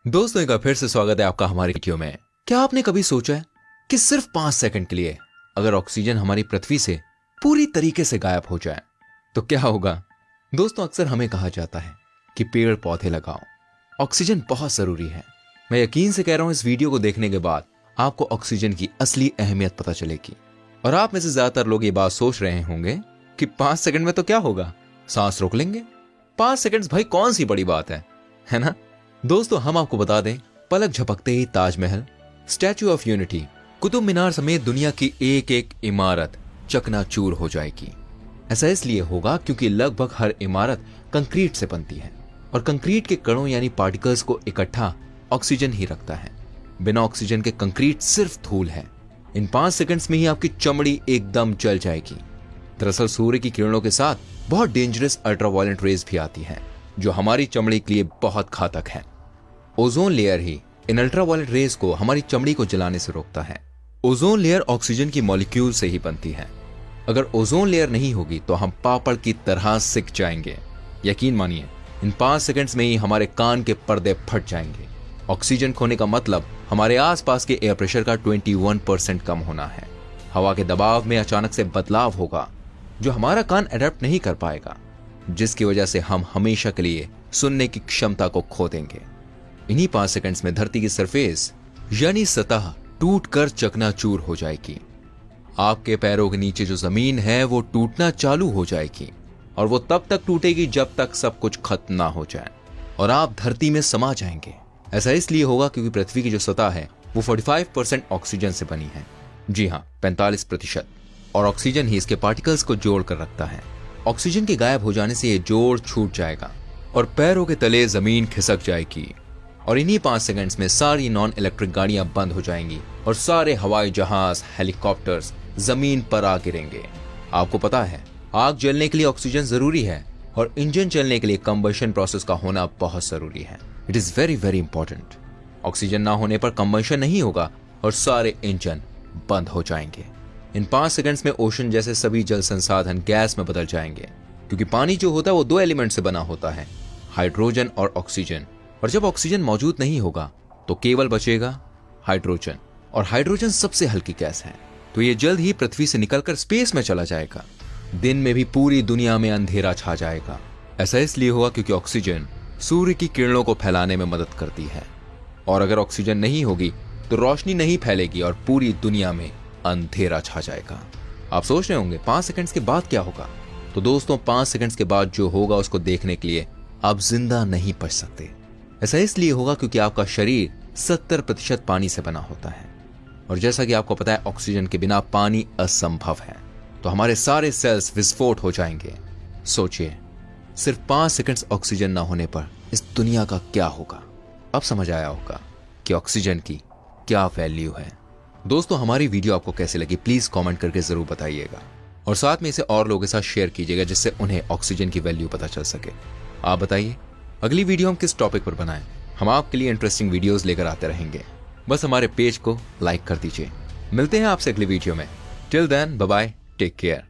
दोस्तों एक बार फिर से स्वागत है आपका हमारी वीडियो में। क्या आपने कभी सोचा है कि सिर्फ 5 सेकंड के लिए अगर ऑक्सीजन हमारी पृथ्वी से पूरी तरीके से गायब हो जाए तो क्या होगा? दोस्तों अक्सर हमें कहा जाता है कि पेड़ पौधे लगाओ, ऑक्सीजन बहुत जरूरी है। मैं यकीन से कह रहा हूं इस वीडियो को देखने के बाद आपको ऑक्सीजन की असली अहमियत पता चलेगी। और आप में से ज्यादातर लोग ये बात सोच रहे होंगे कि 5 सेकंड में तो क्या होगा, सांस रोक लेंगे। 5 सेकंड भाई कौन सी बड़ी बात है ना? दोस्तों हम आपको बता दें, पलक झपकते ही Taj Mahal, Statue of Unity, Qutub Minar समेत दुनिया की एक एक इमारत चकनाचूर हो जाएगी। ऐसा इसलिए होगा क्योंकि लगभग हर इमारत कंक्रीट से बनती है और कंक्रीट के कणों यानी पार्टिकल्स को इकट्ठा ऑक्सीजन ही रखता है। बिना ऑक्सीजन के कंक्रीट सिर्फ धूल है। इन 5 सेकंड्स में ही आपकी चमड़ी एकदम जल जाएगी। दरअसल सूर्य की किरणों के साथ बहुत डेंजरस अल्ट्रावायलेट रेज भी आती हैं जो हमारी चमड़ी के लिए बहुत घातक है। ओजोन लेयर ही इन अल्ट्रावायलेट रेज को हमारी चमड़ी को जलाने से रोकता है। ओजोन लेयर ऑक्सीजन की मॉलिक्यूल से ही बनती है। अगर ओजोन लेयर नहीं होगी तो हम पापड़ की तरह सिक जाएंगे। यकीन मानिए इन 5 सेकंड्स में ही हमारे कान के पर्दे फट जाएंगे। ऑक्सीजन खोने का मतलब हमारे आसपास के एयर प्रेशर का 21% कम होना है। हवा के दबाव में अचानक से बदलाव होगा जो हमारा कान अडेप्ट नहीं कर पाएगा, जिसकी वजह से हम हमेशा के लिए सुनने की क्षमता को खो देंगे। इन्हीं 5 सेकंड्स में धरती की सरफेस यानी सतह टूटकर चकनाचूर हो जाएगी। आपके पैरों के नीचे जो जमीन है वो टूटना चालू हो जाएगी और वो तब तक टूटेगी जब तक सब कुछ खत्म ना हो जाए और आप धरती में समा जाएंगे। ऐसा इसलिए होगा क्योंकि पृथ्वी की जो सतह है वो 45% ऑक्सीजन से बनी है। जी हाँ, 45%। और ऑक्सीजन ही इसके पार्टिकल्स को जोड़ कर रखता है। ऑक्सीजन के गायब हो जाने से ये जोड़ छूट जाएगा और पैरों के तले जमीन खिसक जाएगी। और इन्हीं 5 सेकंड्स में सारी नॉन इलेक्ट्रिक गाड़ियां बंद हो जाएंगी और सारे हवाई जहाज, हेलीकॉप्टर्स जमीन पर आ गिरेंगे। आपको पता है आग जलने के लिए ऑक्सीजन जरूरी है और इंजन चलने के लिए कंबशन प्रोसेस का होना बहुत जरूरी है। It is very very important. Oxygen ना होने पर कंबशन नहीं होगा और सारे इंजन बंद हो जाएंगे। इन 5 सेकंड्स में ओशन जैसे सभी जल संसाधन गैस में बदल जाएंगे क्योंकि पानी जो होता है वो 2 एलिमेंट से बना होता है, हाइड्रोजन और ऑक्सीजन। और जब ऑक्सीजन मौजूद नहीं होगा तो केवल बचेगा हाइड्रोजन, और हाइड्रोजन सबसे हल्की गैस है। तो ये जल्द ही पृथ्वी से निकलकर स्पेस में चला जाएगा। दिन में भी पूरी दुनिया में अंधेरा छा जाएगा। ऐसा इसलिए होगा क्योंकि ऑक्सीजन सूर्य की किरणों को फैलाने में मदद करती है और अगर ऑक्सीजन नहीं होगी तो रोशनी नहीं फैलेगी और पूरी दुनिया में अंधेरा छा जाएगा। आप सोच रहे होंगे 5 सेकंड्स के बाद क्या होगा? तो दोस्तों 5 सेकंड्स के बाद जो होगा उसको देखने के लिए आप जिंदा नहीं बच सकते। ऐसा इसलिए होगा क्योंकि आपका शरीर 70% पानी से बना होता है और जैसा कि आपको पता है ऑक्सीजन के बिना पानी असंभव है। तो हमारे सारे सेल्स विस्फोट हो जाएंगे। सोचिए सिर्फ 5 सेकंड्स ऑक्सीजन ना होने पर इस दुनिया का क्या होगा। अब समझ आया होगा कि ऑक्सीजन की क्या वैल्यू है। दोस्तों हमारी वीडियो आपको कैसी लगी प्लीज कमेंट करके जरूर बताइएगा और साथ में इसे और लोगों के साथ शेयर कीजिएगा जिससे उन्हें ऑक्सीजन की वैल्यू पता चल सके। आप बताइए अगली वीडियो हम किस टॉपिक पर बनाएं? हम आपके लिए इंटरेस्टिंग वीडियोस लेकर आते रहेंगे। बस हमारे पेज को लाइक कर दीजिए। मिलते हैं आपसे अगली वीडियो में। Till then bye bye, take care.